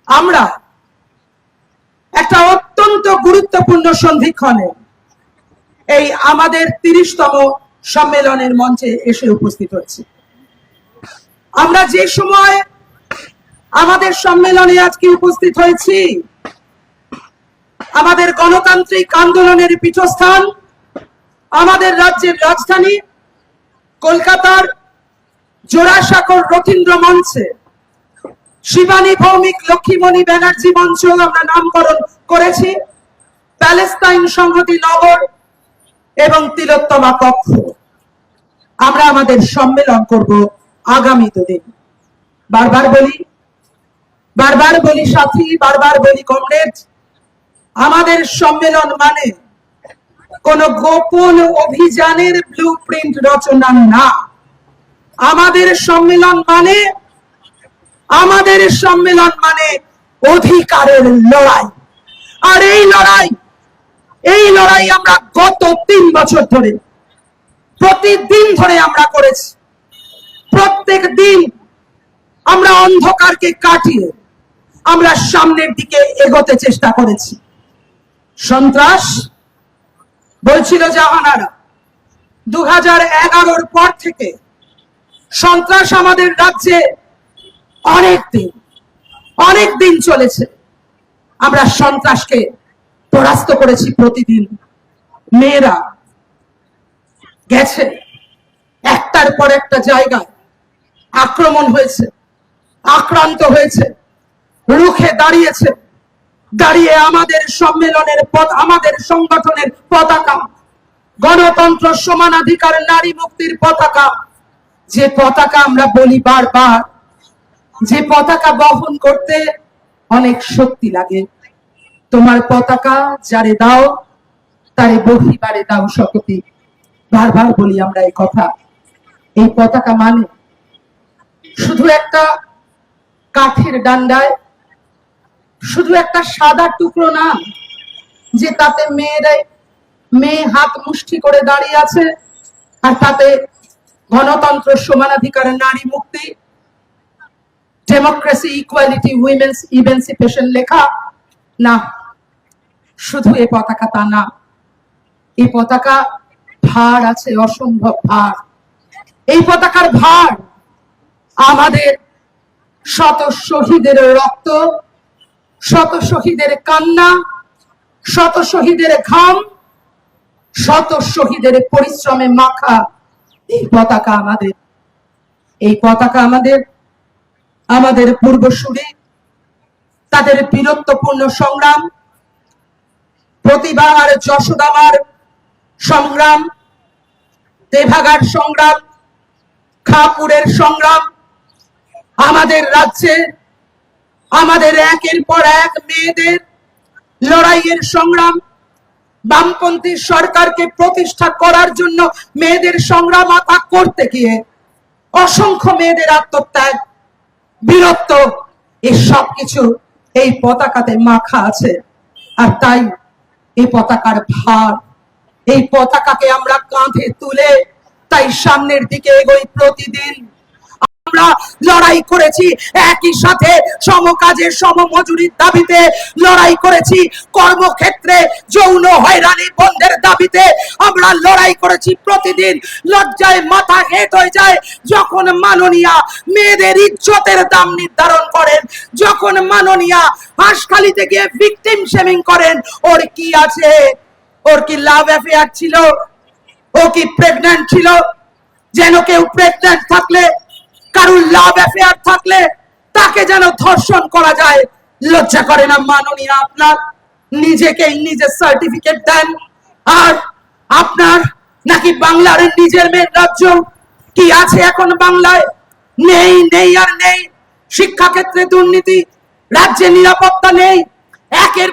আমরা একটা অত্যন্ত গুরুত্বপূর্ণ সন্ধিক্ষণে এই আমাদের ৩০তম সম্মেলনের মঞ্চে এসে উপস্থিত হচ্ছে। আমরা যে সময় আমাদের সম্মেলনে আজকে উপস্থিত হয়েছি, আমাদের গণতান্ত্রিক আন্দোলনের পীঠস্থান, আমাদের রাজ্যের রাজধানী কলকাতার জোড়াসাঁকোর রথীন্দ্র মঞ্চে শিবানী ভৌমিক লক্ষ্মীমণি ব্যানার্জি মঞ্চ আমরা নামকরণ করেছি প্যালেস্তাইন সংহতি নগর এবং তিলোত্তমা কক্ষ। আমরা আমাদের সম্মেলন করব আগামী দুদিন। বারবার বলি সাথী, বারবার বলি কমরেড, আমাদের সম্মেলন মানে কোন গোপন অভিযানের ব্লুপ্রিন্ট রচনা না। আমাদের সম্মেলন মানে অধিকারের লড়াই। আর এই লড়াই আমরা গত ৩ বছর ধরে প্রতিদিন ধরে আমরা করেছি। প্রত্যেক দিন আমরা অন্ধকারকে কাটিয়ে আমরা সামনের দিকে এগোতে চেষ্টা করেছি। সন্ত্রাস বলছিল জাহানারা 2011-র পর থেকে সন্ত্রাস আমাদের রাজ্যে অনেক দিন চলেছে। আমরা সন্ত্রাসকে পরাস্ত করেছি। প্রতিদিন মেয়েরা গেছে একটার পর একটা জায়গায়, আক্রমণ হয়েছে, আক্রান্ত হয়েছে, রুখে দাঁড়িয়ে আমাদের সম্মেলনের আমাদের সংগঠনের পতাকা, গণতন্ত্র, সমানাধিকার, নারী মুক্তির পতাকা, যে পতাকা আমরা বলি বারবার, যে পতাকা বহন করতে অনেক শক্তি লাগে। তোমার পতাকা যারে দাও তারে বহিবারে দাও শক্তি। বারবার বলি আমরা এই কথা। এই পতাকা মানে শুধু একটা কাঠের ডান্ডায় শুধু একটা সাদা টুকরো না, যে তাতে মেয়ে হাত মুষ্টি করে দাঁড়িয়ে আছে আর তাতে গণতন্ত্র, সমানাধিকার, নারী মুক্তি, ডেমোক্রেসি, ইকুয়ালিটি, উইমেন্স ইমানসিপেশন লেখা না। শুধু এই পতাকা তা না, এই পতাকা ভার আছে, অসম্ভব ভার। এই পতাকার ভার আমাদের শত শহীদের রক্ত, শত শহীদের কান্না, শত শহীদের ঘাম, শত শহীদের পরিশ্রমে মাখা এই পতাকা আমাদের। এই পতাকা আমাদের পূর্বসূরি, তাদের বীরত্বপূর্ণ সংগ্রাম, প্রতিভার যশোদামার সংগ্রাম, তেভাগার সংগ্রাম, খাপুরের সংগ্রাম, আমাদের রাজ্যে আমাদের একের পর এক মেয়েদের লড়াইয়ের সংগ্রাম, বামপন্থী সরকারকে প্রতিষ্ঠা করার জন্য মেয়েদের সংগ্রাম করতে গিয়ে অসংখ্য মেয়েদের আত্মত্যাগ, বীরত্ব, এই সব কিছু এই পতাকাতে মাখা আছে। আর তাই এই পতাকার ভার, এই পতাকাকে আমরা কাঁধে তুলে তাই সামনের দিকে এগোই। প্রতিদিন আমরা লড়াই করেছি একই সাথে সমকাজে সমমজুরির দাবিতে, লড়াই করেছি কর্মক্ষেত্রে যৌন হয়রানি বন্ধের দাবিতে, আমরা লড়াই করেছি প্রতিদিন। লজ্জায় মাথা হেঁট হয়ে যায় যখন মাননীয়া মেয়েদের ইজ্জতের দাম নির্ধারণ করেন, যখন মাননীয়া হাঁসখালিতে গিয়ে ভিকটিম শেমিং করেন। ওর কি আছে? ওর কি লাভ অ্যাফেয়ার ছিল? ও কি প্রেগন্যান্ট ছিল? যেন কেউ প্রেগন্যান্ট থাকলে, কারুর লাভ অ্যাফেয়ার থাকলে তাকে যেন ধর্ষণ করা যায়। লজ্জা করে না মাননীয়া? আপনার নিজে সার্টিফিকেট দেন, আর আপনার নাকি বাংলার নিজের মেয়ের রাজ্য কি আছে এখন বাংলায়? নেই আর নেই। শিক্ষাক্ষেত্রে দুর্নীতি, রাজ্যে নিরাপত্তা নেই, একের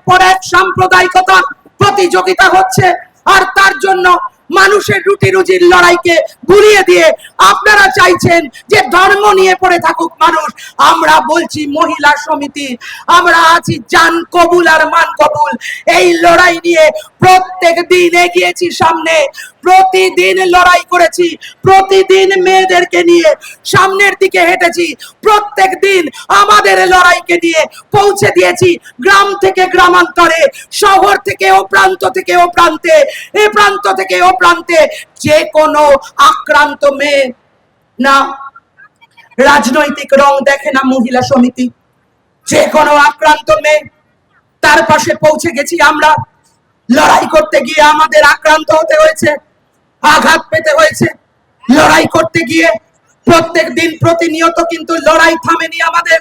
পর এক সাম্প্রদায়িকতা, প্রতিযোগিতা হচ্ছে। আর তার জন্য মানুষের রুটি রুজির লড়াইকে ভুলিয়ে দিয়ে আপনারা চাইছেন যে ধর্ম নিয়ে পড়ে থাকুক মানুষ। আমরা বলছি মহিলা সমিতি, আমরা আছি জান কবুল আর মান কবুল। এই লড়াই নিয়ে প্রত্যেক দিন এগিয়েছি সামনে, প্রতিদিন লড়াই করেছি, প্রতিদিন মেয়েদেরকে নিয়ে সামনের দিকে হেঁটেছি, প্রত্যেক দিন আমাদের লড়াইকে নিয়ে পৌঁছে দিয়েছি গ্রাম থেকে গ্রামান্তরে, শহর থেকে ও প্রান্ত থেকে ও প্রান্তে, এ প্রান্ত থেকে ও প্রান্তে। যে কোনো আক্রান্ত মেয়ে, না রাজনৈতিক রং দেখে না মহিলা সমিতি, যে কোনো আক্রান্ত মেয়ে তার পাশে পৌঁছে গেছি আমরা। লড়াই করতে গিয়ে আমাদের আক্রান্ত হতে হয়েছে, আঘাত পেতে হয়েছে, লড়াই করতে গিয়ে প্রত্যেক দিন প্রতিনিয়ত কিন্তু লড়াই থামেনি আমাদের।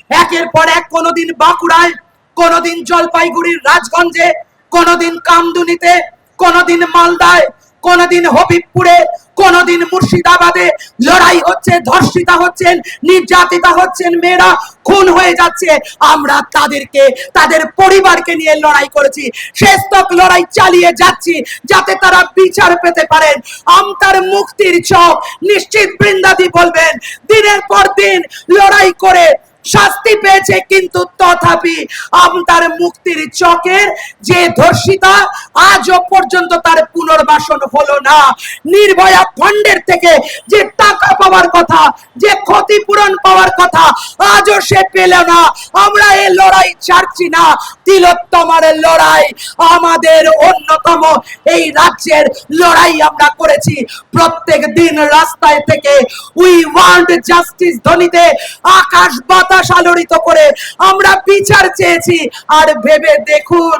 একের পর এক, কোনোদিন বাঁকুড়ায়, কোনোদিন জলপাইগুড়ির রাজগঞ্জে, কোনোদিন কামদুনিতে, কোনোদিন মালদায়, কোনোদিন হবিবপুরে, কোনোদিন মুর্শিদাবাদে লড়াই হচ্ছে, ধর্ষিতা হচ্ছেন, নির্যাতিতা হচ্ছেন মেয়েরা, খুন হয়ে যাচ্ছে। আমরা তাদেরকে, তাদের পরিবারকে নিয়ে লড়াই করেছি, শেষ তক লড়াই চালিয়ে যাচ্ছি যাতে তারা বিচার পেতে পারেন। আমতার মুক্তির চক নিশ্চিত বৃন্দাদি বলবেন, দিনের পর দিন লড়াই করে শাস্তি পেয়েছে, কিন্তু তথাপি আমতার মুক্তির চকের যে ধর্ষিতা আজও পর্যন্ত তার পুনর্বাসন হলো না। নির্ভয়া ফান্ডের থেকে যে টাকা পাওয়ার কথা, যে ক্ষতিপূরণ পাওয়ার কথা, আজও সে পেল না। আমরা এই লড়াই ছাড়ছি না। তিলোত্তমার লড়াই আমাদের অন্যতম এই রাজ্যের লড়াই আমরা করেছি। প্রত্যেক দিন রাস্তায় থেকে উই ওয়ান্ট জাস্টিস ধ্বনিতে আকাশ বাতাস আলোড়িত করে আমরা বিচার চেয়েছি। আর ভেবে দেখুন,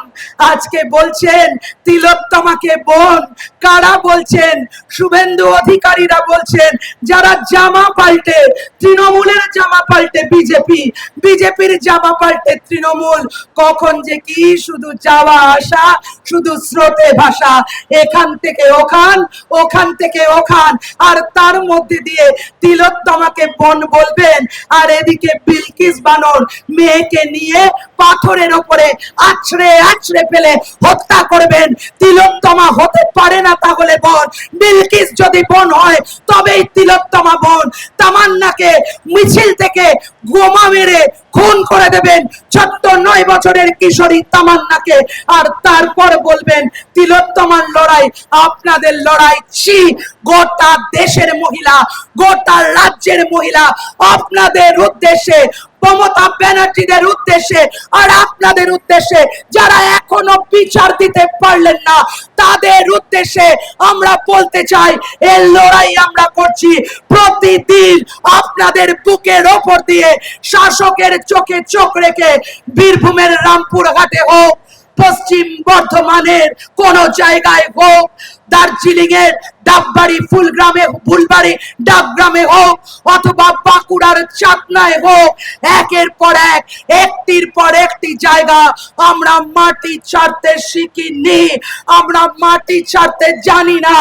আজকে বলছেন তিলোত্তমাকে বোন, কারা বলছেন? শুভেন্দু অধিকারীরা বলছেন, যারা জামা পাল্টে, তৃণমূলের জামা পাল্টে বিজেপি, বিজেপির জামা পাল্টে তৃণমূল। কখন যে কি শুধু যাওয়া আসা, শুধু স্রোতে ভাষা, এখান থেকে ওখান, ওখান থেকে ওখান, আর তার মধ্যে দিয়ে তিলোত্তমাকে বোন বলবেন, আর এদিকে বিলকিস বানর মেয়েকে নিয়ে পাথরের উপরে আছড়ে আছড়ে ফেলে হত্যা করবেন। তিলোত্তমা হতে পারে না তাহলে বোন, বিলকিস যদি বোন হয় তবেই তিলোত্তমা বোন। তামান্নাকে মিছিল থেকে বোমা মেরে খুন করে দেবেন, ছোট্ট 9 বছরের কিশোরী তামান্নাকে, আর তারপর বলবেন তিলোত্তমার লড়াই আপনাদের লড়াই। ছি, গোটা দেশের মহিলা, গোটা রাজ্যের মহিলা আপনাদের উদ্দেশ্যে, মমতা ব্যানার্জিদের উদ্দেশ্যে আর আপনাদের উদ্দেশ্যে, যারা এখনো বিচার দিতে পারলেন না তাদের উদ্দেশ্যে আমরা বলতে চাই, এই লড়াই আমরা করছি। প্রতিদিন আপনাদের বুকের ওপর দিয়ে শাসকের চোখে চোখ রেখে বীরভূমের রামপুরহাটে হোক, পশ্চিম বর্ধমানের কোন জায়গায় হোক, দার্জিলিং এর ডাববাড়ি ফুলগ্রামে, ফুলবাড়ি ডাবগ্রামে হোক, অথবা বাঁকুড়ার চাতনায় হোক, একের পর এক, একটির পর একটি জায়গা আমরা মাটি ছাড়তে শিখিনি, আমরা মাটি ছাড়তে জানি না।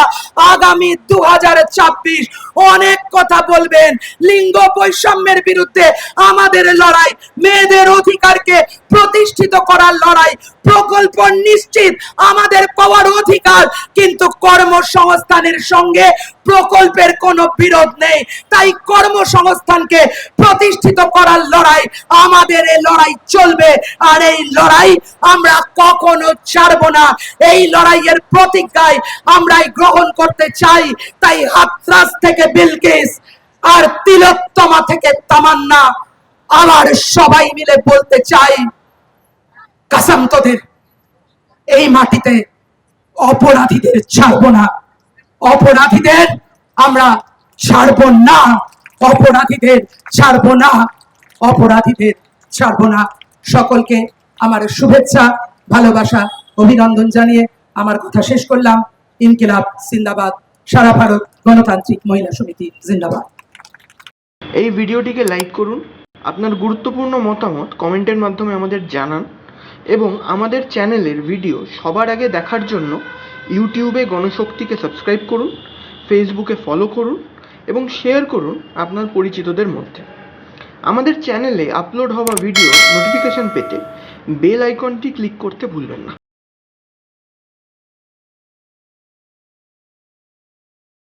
আগামী 2026 অনেক কথা বলবেন, লিঙ্গ বৈষম্যের বিরুদ্ধে আমাদের লড়াই, মেয়েদের অধিকারকে প্রতিষ্ঠিত করার লড়াই, প্রকল্প নিশ্চিত আমাদের পাওয়ার অধিকার, কিন্তু কর্মসংস্থানের সঙ্গে প্রকল্পের কোনো বিরোধ নেই। তাই কর্মসংস্থানকে প্রতিষ্ঠিত করার লড়াই, আমাদের এই লড়াই চলবে, আর এই লড়াই আমরা কখনো ছাড়বো না। এই লড়াইয়ের প্রতিজ্ঞায় আমরাই গ্রহণ করতে চাই। তাই হাতরাস থেকে বিলকিস আর তিলোত্তমা থেকে তামান্না, আবার সবাই মিলে বলতে চাই, কসম তোদের, এই মাটিতে অপরাধীদের ছাড়বো না, অপরাধীদের আমরা ছাড়বো না, অপরাধীদের ছাড়বো না, অপরাধীদের ছাড়বো না। সকলকে আমার শুভেচ্ছা, ভালোবাসা, অভিনন্দন জানিয়ে আমার কথা শেষ করলাম। ইনকিলাব জিন্দাবাদ, সারা ভারত গণতান্ত্রিক মহিলা সমিতি জিন্দাবাদ। এই ভিডিওটিকে লাইক করুন, আপনার গুরুত্বপূর্ণ মতামত কমেন্টের মাধ্যমে আমাদের জানান, এবং আমাদের চ্যানেলের ভিডিও সবার আগে দেখার জন্য ইউটিউবে গণশক্তিকে সাবস্ক্রাইব করুন, ফেসবুকে ফলো করুন এবং শেয়ার করুন আপনার পরিচিতদের মধ্যে। আমাদের চ্যানেলে আপলোড হওয়া ভিডিও নোটিফিকেশন পেতে বেল আইকনটি ক্লিক করতে ভুলবেন না।